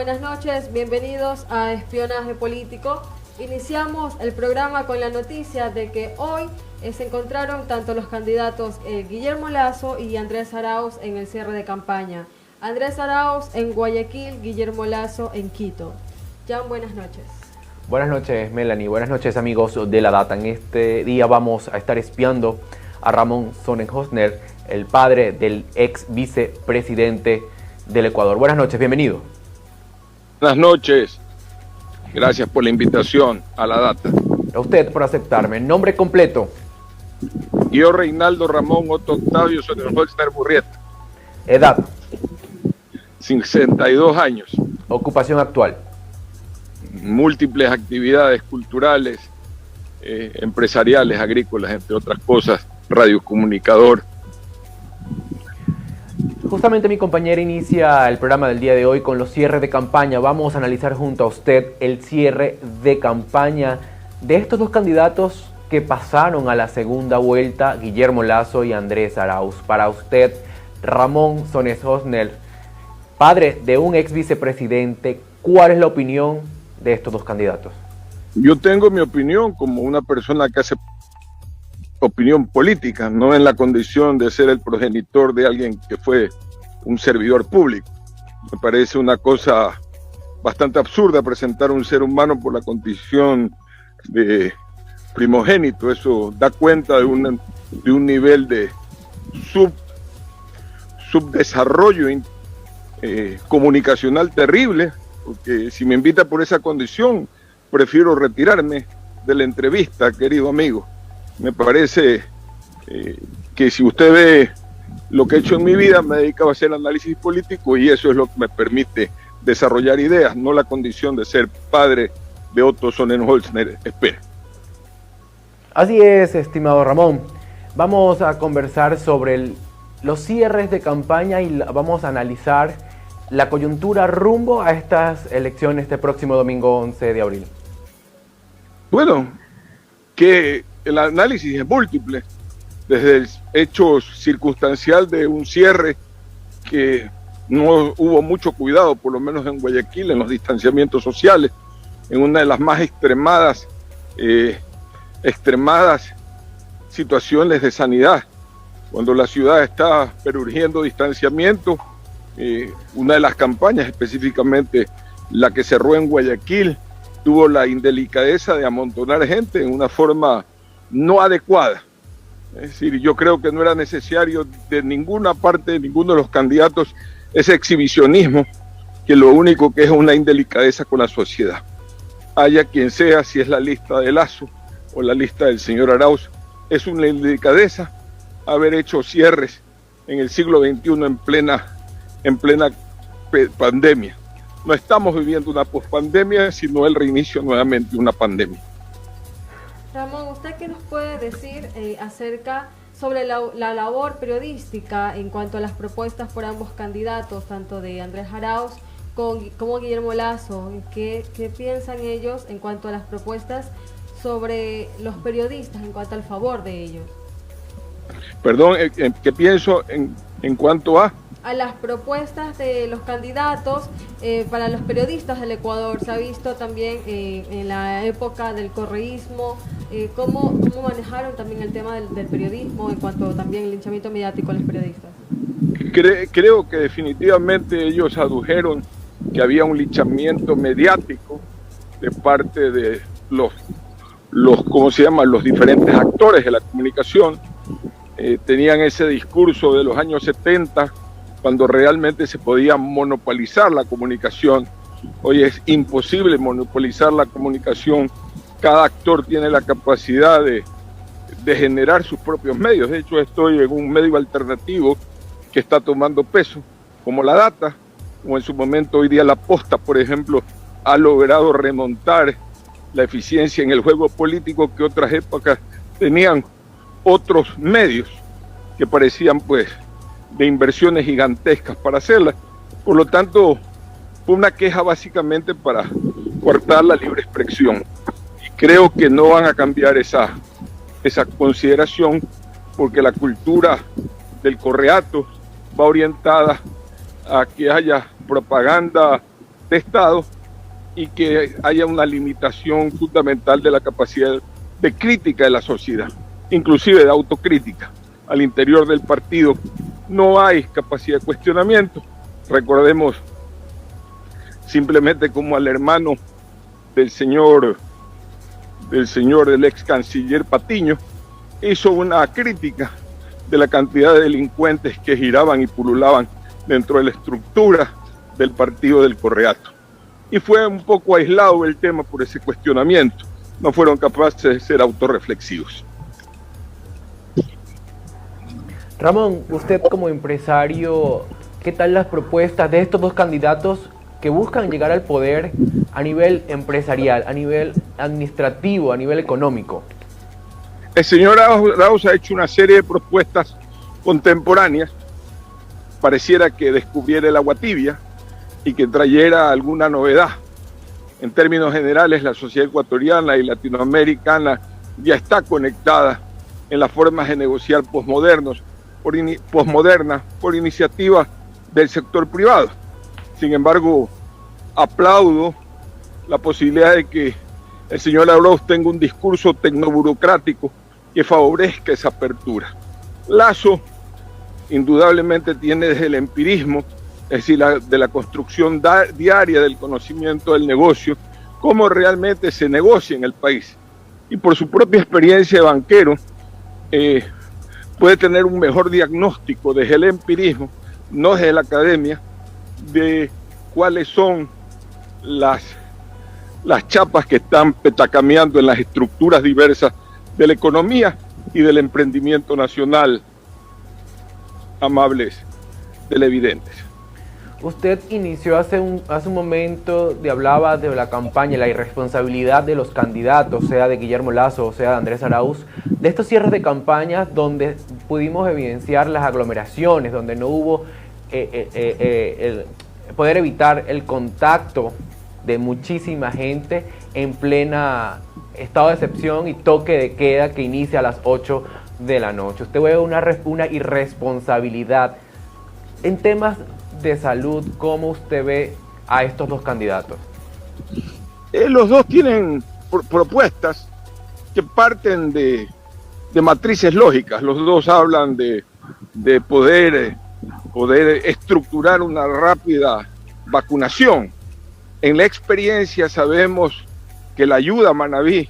buenas noches, bienvenidos a Espionaje Político. Iniciamos el programa con la noticia de que hoy se encontraron tanto los candidatos Guillermo Lasso y Andrés Arauz en el cierre de campaña. Andrés Arauz en Guayaquil, Guillermo Lasso en Quito. Jan, buenas noches. Buenas noches, Melanie. Buenas noches, amigos de La Data. En este día vamos a estar espiando a Ramón Sonnenhösner, el padre del ex vicepresidente del Ecuador. Buenas noches, bienvenido. Buenas noches. Gracias por la invitación a La Data. A usted por aceptarme. Nombre completo. Yo, Reinaldo Ramón Otto Octavio Sonnenhösner Burrieta. Edad. 62 años. Ocupación actual. Múltiples actividades culturales, empresariales, agrícolas, entre otras cosas, radiocomunicador. Justamente mi compañera inicia el programa del día de hoy con los cierres de campaña. Vamos a analizar junto a usted el cierre de campaña de estos dos candidatos que pasaron a la segunda vuelta, Guillermo Lasso y Andrés Arauz. Para usted, Ramón Sonnenhösner, padre de un ex vicepresidente, ¿cuál es la opinión de estos dos candidatos? Yo tengo mi opinión como una persona que hace opinión política, no en la condición de ser el progenitor de alguien que fue un servidor público. Me parece una cosa bastante absurda presentar a un ser humano por la condición de primogénito. Eso da cuenta de un nivel de subdesarrollo comunicacional terrible, porque si me invita por esa condición, prefiero retirarme de la entrevista, querido amigo. Me parece que si usted ve lo que he hecho en mi vida, me he dedicado a hacer análisis político y eso es lo que me permite desarrollar ideas, no la condición de ser padre de Otto Sonnenhösner. Espera. Así es, estimado Ramón. Vamos a conversar sobre los cierres de campaña y vamos a analizar la coyuntura rumbo a estas elecciones este próximo domingo 11 de abril. Bueno, que el análisis es múltiple, desde el hecho circunstancial de un cierre que no hubo mucho cuidado, por lo menos en Guayaquil, en los distanciamientos sociales, en una de las más extremadas situaciones de sanidad, cuando la ciudad está perurgiendo distanciamiento. Una de las campañas, específicamente la que cerró en Guayaquil, tuvo la indelicadeza de amontonar gente en una forma no adecuada. Es decir, yo creo que no era necesario de ninguna parte, de ninguno de los candidatos, ese exhibicionismo, que lo único que es una indelicadeza con la sociedad. Haya quien sea, si es la lista de Lasso o la lista del señor Arauz, es una indelicadeza haber hecho cierres en el siglo XXI en plena pandemia. No estamos viviendo una pospandemia, sino el reinicio nuevamente de una pandemia. Ramón, ¿usted qué nos puede decir acerca sobre la labor periodística en cuanto a las propuestas por ambos candidatos, tanto de Andrés Arauz como Guillermo Lasso? ¿Qué piensan ellos en cuanto a las propuestas sobre los periodistas, en cuanto al favor de ellos? Perdón, ¿qué pienso en cuanto a las propuestas de los candidatos para los periodistas del Ecuador? Se ha visto también en la época del correísmo, cómo manejaron también el tema del periodismo en cuanto también al linchamiento mediático a los periodistas. Creo que definitivamente ellos adujeron que había un linchamiento mediático de parte de los ¿cómo se llaman?, los diferentes actores de la comunicación. Tenían ese discurso de los años 70, cuando realmente se podía monopolizar la comunicación. Hoy es imposible monopolizar la comunicación. Cada actor tiene la capacidad de generar sus propios medios. De hecho, estoy en un medio alternativo que está tomando peso, como La Data, como en su momento hoy día La Posta, por ejemplo, ha logrado remontar la eficiencia en el juego político que otras épocas tenían otros medios que parecían pues de inversiones gigantescas para hacerlas. Por lo tanto, fue una queja básicamente para cortar la libre expresión. Y creo que no van a cambiar esa consideración, porque la cultura del correato va orientada a que haya propaganda de Estado y que haya una limitación fundamental de la capacidad de crítica de la sociedad, inclusive de autocrítica. Al interior del partido no hay capacidad de cuestionamiento. Recordemos simplemente como al hermano del ex canciller Patiño hizo una crítica de la cantidad de delincuentes que giraban y pululaban dentro de la estructura del partido del Correato. Y fue un poco aislado el tema por ese cuestionamiento. No fueron capaces de ser autorreflexivos. Ramón, usted como empresario, ¿qué tal las propuestas de estos dos candidatos que buscan llegar al poder a nivel empresarial, a nivel administrativo, a nivel económico? El señor Arauz ha hecho una serie de propuestas contemporáneas. Pareciera que descubriera el agua tibia y que trayera alguna novedad. En términos generales, la sociedad ecuatoriana y latinoamericana ya está conectada en las formas de negociar posmodernas por iniciativa del sector privado. Sin embargo, aplaudo la posibilidad de que el señor Arauz tenga un discurso tecnoburocrático que favorezca esa apertura. Lasso indudablemente tiene desde el empirismo, es decir, de la construcción diaria del conocimiento del negocio, cómo realmente se negocia en el país. Y por su propia experiencia de banquero, puede tener un mejor diagnóstico desde el empirismo, no desde la academia, de cuáles son las chapas que están petacameando en las estructuras diversas de la economía y del emprendimiento nacional, amables televidentes. Usted inició hace un momento, hablaba de la campaña, la irresponsabilidad de los candidatos, sea de Guillermo Lasso o sea de Andrés Arauz, de estos cierres de campañas donde pudimos evidenciar las aglomeraciones, donde no hubo poder evitar el contacto de muchísima gente en plena estado de excepción y toque de queda que inicia a las 8 de la noche. Usted ve una irresponsabilidad en temas de salud. ¿Cómo usted ve a estos dos candidatos? Los dos tienen propuestas que parten de matrices lógicas. Los dos hablan de poder estructurar una rápida vacunación. En la experiencia sabemos que la ayuda a Manabí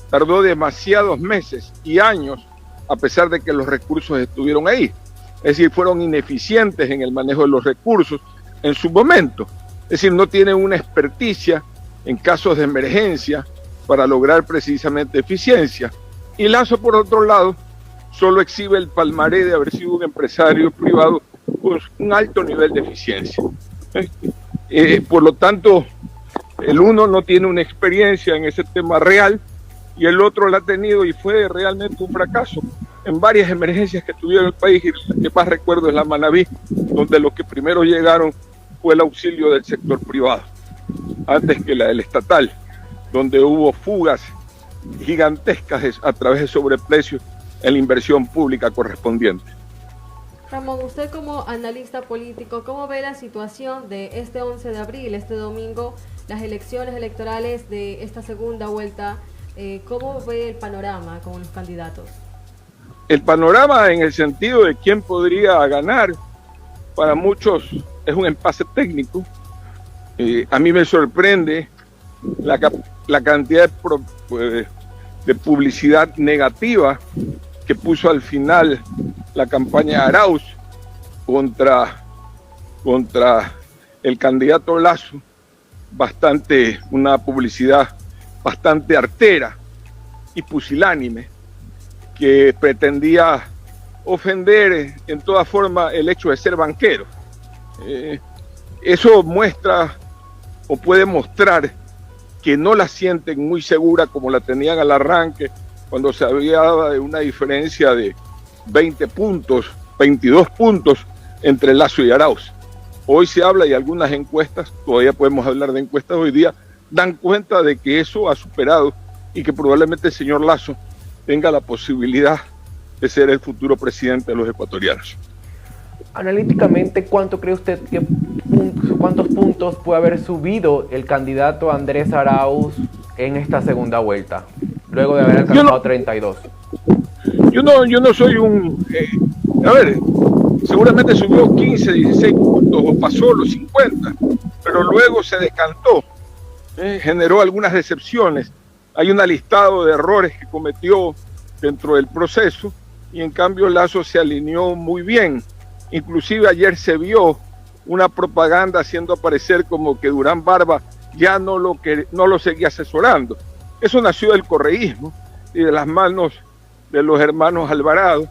tardó demasiados meses y años, a pesar de que los recursos estuvieron ahí. Es decir, fueron ineficientes en el manejo de los recursos en su momento. Es decir, no tienen una experticia en casos de emergencia para lograr precisamente eficiencia. Y Lasso, por otro lado, solo exhibe el palmarés de haber sido un empresario privado con un alto nivel de eficiencia. Por lo tanto, el uno no tiene una experiencia en ese tema real y el otro la ha tenido y fue realmente un fracaso en varias emergencias que tuvieron el país, y la que más recuerdo es la Manabí, donde los que primero llegaron fue el auxilio del sector privado, antes que la del estatal, donde hubo fugas gigantescas a través de sobreprecios en la inversión pública correspondiente. Ramón, usted como analista político, ¿cómo ve la situación de este 11 de abril, este domingo, las elecciones electorales de esta segunda vuelta? ¿Cómo ve el panorama con los candidatos? El panorama en el sentido de quién podría ganar, para muchos es un empate técnico. A mí me sorprende la cantidad de publicidad negativa que puso al final la campaña de Arauz contra el candidato Lasso, una publicidad bastante artera y pusilánime, que pretendía ofender en toda forma el hecho de ser banquero. Eso muestra o puede mostrar que no la sienten muy segura como la tenían al arranque, cuando se hablaba de una diferencia de 20 puntos, 22 puntos entre Lasso y Arauz. Hoy se habla, y algunas encuestas, todavía podemos hablar de encuestas hoy día, dan cuenta de que eso ha superado y que probablemente el señor Lasso tenga la posibilidad de ser el futuro presidente de los ecuatorianos. Analíticamente, ¿cuánto cree usted cuántos puntos puede haber subido el candidato Andrés Arauz en esta segunda vuelta, luego de haber alcanzado 32? Yo no soy un... a ver, seguramente subió 15, 16 puntos o pasó los 50, pero luego se decantó, generó algunas decepciones. Hay un listado de errores que cometió dentro del proceso y en cambio Lasso se alineó muy bien. Inclusive ayer se vio una propaganda haciendo aparecer como que Durán Barba ya no lo seguía asesorando. Eso nació del correísmo y de las manos de los hermanos Alvarado,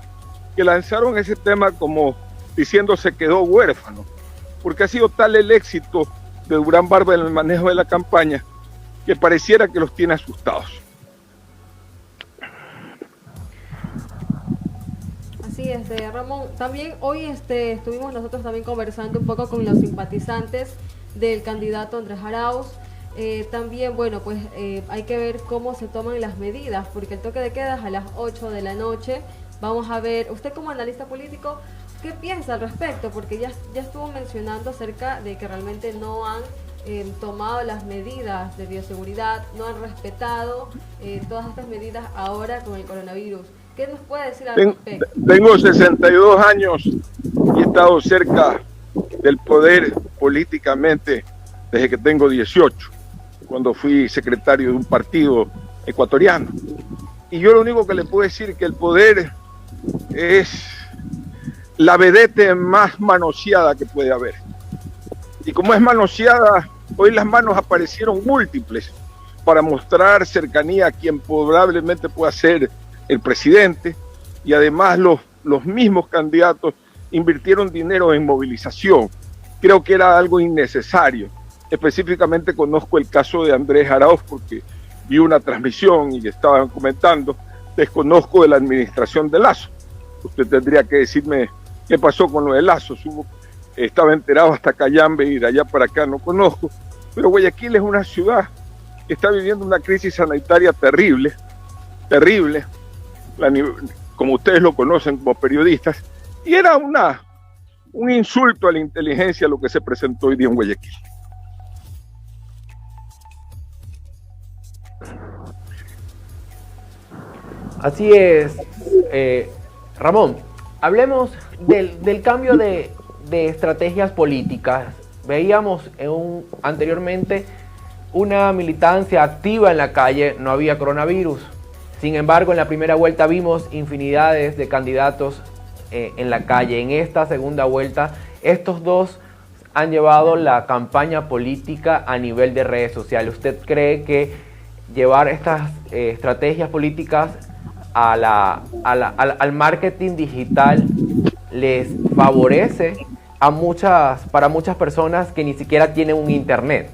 que lanzaron ese tema como diciendo se quedó huérfano, porque ha sido tal el éxito de Durán Barba en el manejo de la campaña que pareciera que los tiene asustados. Así es, Ramón. También hoy estuvimos nosotros también conversando un poco con los simpatizantes del candidato Andrés Arauz. También, bueno, pues hay que ver cómo se toman las medidas, porque el toque de queda es a las 8 de la noche. Vamos a ver, usted como analista político, ¿qué piensa al respecto? Porque ya estuvo mencionando acerca de que realmente no han tomado las medidas de bioseguridad, no han respetado todas estas medidas ahora con el coronavirus. ¿Qué nos puede decir al respecto? Tengo 62 años y he estado cerca del poder políticamente desde que tengo 18, cuando fui secretario de un partido ecuatoriano. Y yo lo único que le puedo decir es que el poder es la vedette más manoseada que puede haber. Y como es manoseada, hoy las manos aparecieron múltiples para mostrar cercanía a quien probablemente pueda ser el presidente, y además los mismos candidatos invirtieron dinero en movilización. Creo que era algo innecesario. Específicamente conozco el caso de Andrés Arauz porque vi una transmisión y estaban comentando. Desconozco de la administración de Lasso. Usted tendría que decirme qué pasó con lo de Lasso. Estaba enterado hasta Cayambe y de allá para acá no conozco. Pero Guayaquil es una ciudad que está viviendo una crisis sanitaria terrible, terrible, como ustedes lo conocen como periodistas, y era un insulto a la inteligencia lo que se presentó hoy día en Guayaquil. Así es. Ramón, hablemos del cambio de estrategias políticas. Veíamos anteriormente una militancia activa en la calle, no había coronavirus. Sin embargo, en la primera vuelta vimos infinidades de candidatos en la calle. En esta segunda vuelta, estos dos han llevado la campaña política a nivel de redes sociales. ¿Usted cree que llevar estas estrategias políticas al marketing digital les favorece para muchas personas que ni siquiera tienen un internet?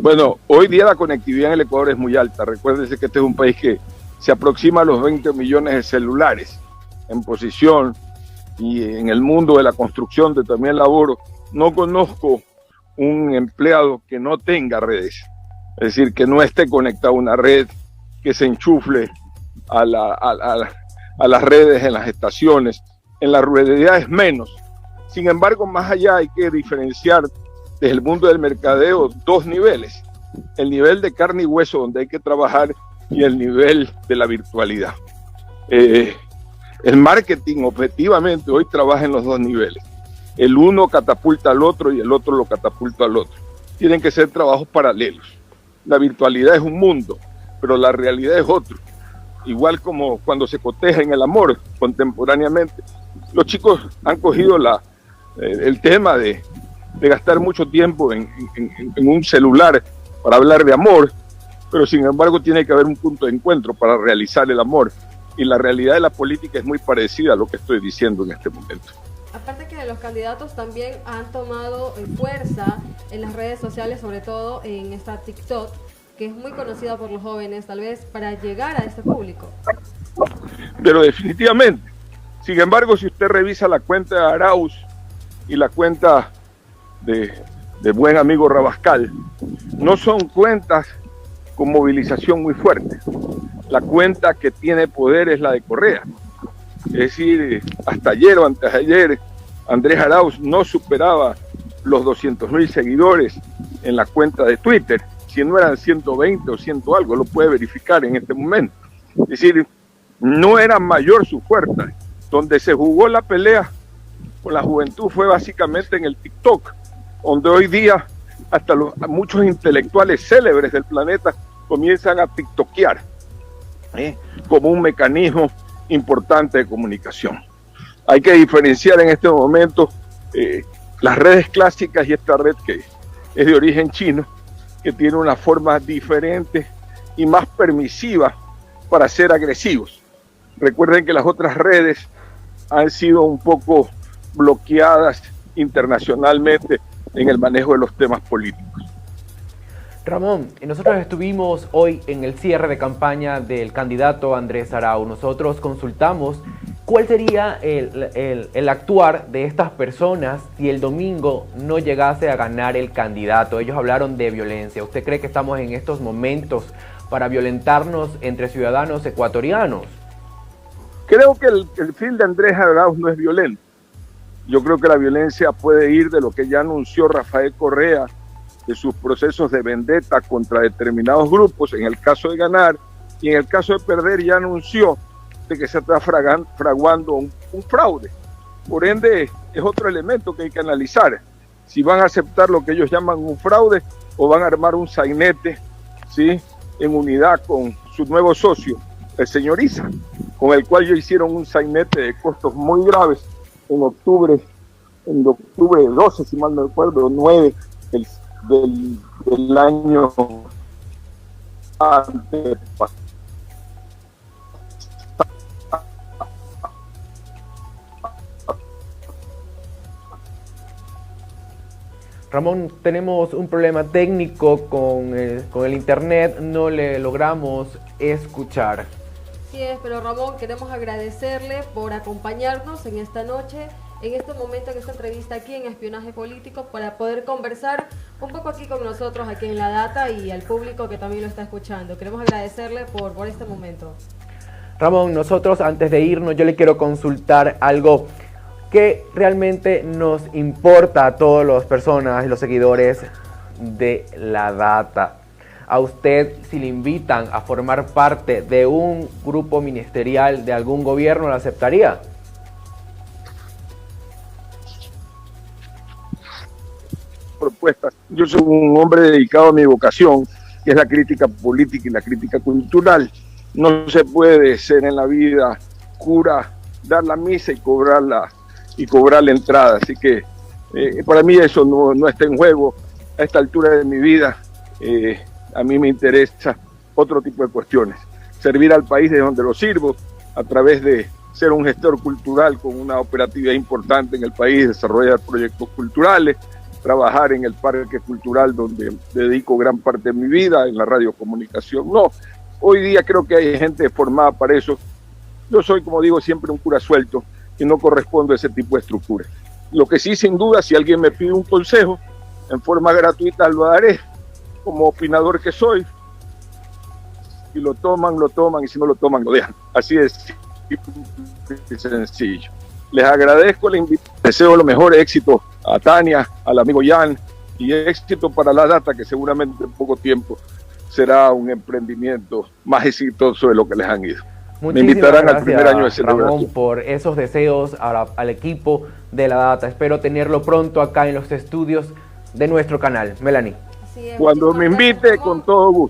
Bueno, hoy día la conectividad en el Ecuador es muy alta. Recuérdense que este es un país que se aproxima a los 20 millones de celulares en posición, y en el mundo de la construcción, de también laboro, no conozco un empleado que no tenga redes. Es decir, que no esté conectado a una red, que se enchufle a las redes en las estaciones. En la ruralidad es menos. Sin embargo, más allá hay que diferenciar desde el mundo del mercadeo dos niveles: el nivel de carne y hueso donde hay que trabajar y el nivel de la virtualidad. El marketing objetivamente hoy trabaja en los dos niveles. El uno catapulta al otro y el otro lo catapulta al otro. Tienen que ser trabajos paralelos. La virtualidad es un mundo, pero la realidad es otro. Igual como cuando se coteja en el amor contemporáneamente, los chicos han cogido el tema de gastar mucho tiempo en un celular para hablar de amor, pero sin embargo tiene que haber un punto de encuentro para realizar el amor, y la realidad de la política es muy parecida a lo que estoy diciendo en este momento. Aparte que los candidatos también han tomado fuerza en las redes sociales, sobre todo en esta TikTok, que es muy conocida por los jóvenes, tal vez para llegar a este público. Pero definitivamente. Sin embargo, si usted revisa la cuenta de Arauz y la cuenta de buen amigo Rabascal, no son cuentas con movilización muy fuerte. La cuenta que tiene poder es la de Correa. Es decir, hasta ayer o antes de ayer, Andrés Arauz no superaba los 200.000 seguidores en la cuenta de Twitter, si no eran 120 o 100 algo, lo puede verificar en este momento. Es decir, no era mayor su fuerza. Donde se jugó la pelea con la juventud fue básicamente en el TikTok, donde hoy día hasta muchos intelectuales célebres del planeta comienzan a tiktokear como un mecanismo importante de comunicación. Hay que diferenciar en este momento las redes clásicas y esta red que es de origen chino, que tiene una forma diferente y más permisiva para ser agresivos. Recuerden que las otras redes han sido un poco bloqueadas internacionalmente en el manejo de los temas políticos. Ramón, nosotros estuvimos hoy en el cierre de campaña del candidato Andrés Arauz. Nosotros consultamos cuál sería el actuar de estas personas si el domingo no llegase a ganar el candidato. Ellos hablaron de violencia. ¿Usted cree que estamos en estos momentos para violentarnos entre ciudadanos ecuatorianos? Creo que el fin de Andrés Arauz no es violento. Yo creo que la violencia puede ir de lo que ya anunció Rafael Correa, de sus procesos de vendetta contra determinados grupos, en el caso de ganar, y en el caso de perder ya anunció de que se está fraguando un fraude. Por ende, es otro elemento que hay que analizar. Si van a aceptar lo que ellos llaman un fraude o van a armar un sainete, ¿sí?, en unidad con su nuevo socio, el señor Issa, con el cual ya hicieron un sainete de costos muy graves en octubre 12, si mal no recuerdo, 9 del año antepasado. Ramón, tenemos un problema técnico con el internet, no le logramos escuchar. Sí es, pero Ramón, queremos agradecerle por acompañarnos en esta noche, en este momento, en esta entrevista aquí en Espionaje Político, para poder conversar un poco aquí con nosotros, aquí en La Data, y al público que también lo está escuchando. Queremos agradecerle por este momento. Ramón, nosotros antes de irnos, yo le quiero consultar algo que realmente nos importa a todas las personas y los seguidores de La Data. A usted, si le invitan a formar parte de un grupo ministerial de algún gobierno, ¿lo aceptaría? Propuestas. Yo soy un hombre dedicado a mi vocación, que es la crítica política y la crítica cultural. No se puede ser en la vida cura, dar la misa y cobrar la entrada. Así que para mí eso no está en juego a esta altura de mi vida. A mí me interesa otro tipo de cuestiones. Servir al país de donde lo sirvo, a través de ser un gestor cultural con una operatividad importante en el país, desarrollar proyectos culturales, trabajar en el parque cultural donde dedico gran parte de mi vida, en la radiocomunicación. No, hoy día creo que hay gente formada para eso. Yo soy, como digo, siempre un cura suelto y no correspondo a ese tipo de estructura. Lo que sí, sin duda, si alguien me pide un consejo, en forma gratuita lo daré, como opinador que soy. Si lo toman, y si no lo toman, lo dejan. Así es sencillo. Les agradezco la invitación, deseo lo mejor, éxito a Tania, al amigo Jan, y éxito para La Data, que seguramente en poco tiempo será un emprendimiento más exitoso de lo que les han ido. Muchísimas me invitarán gracias, al primer año de celebración. Ramón, por esos deseos al equipo de La Data. Espero tenerlo pronto acá en los estudios de nuestro canal. Melanie. Cuando me invite, con todo gusto.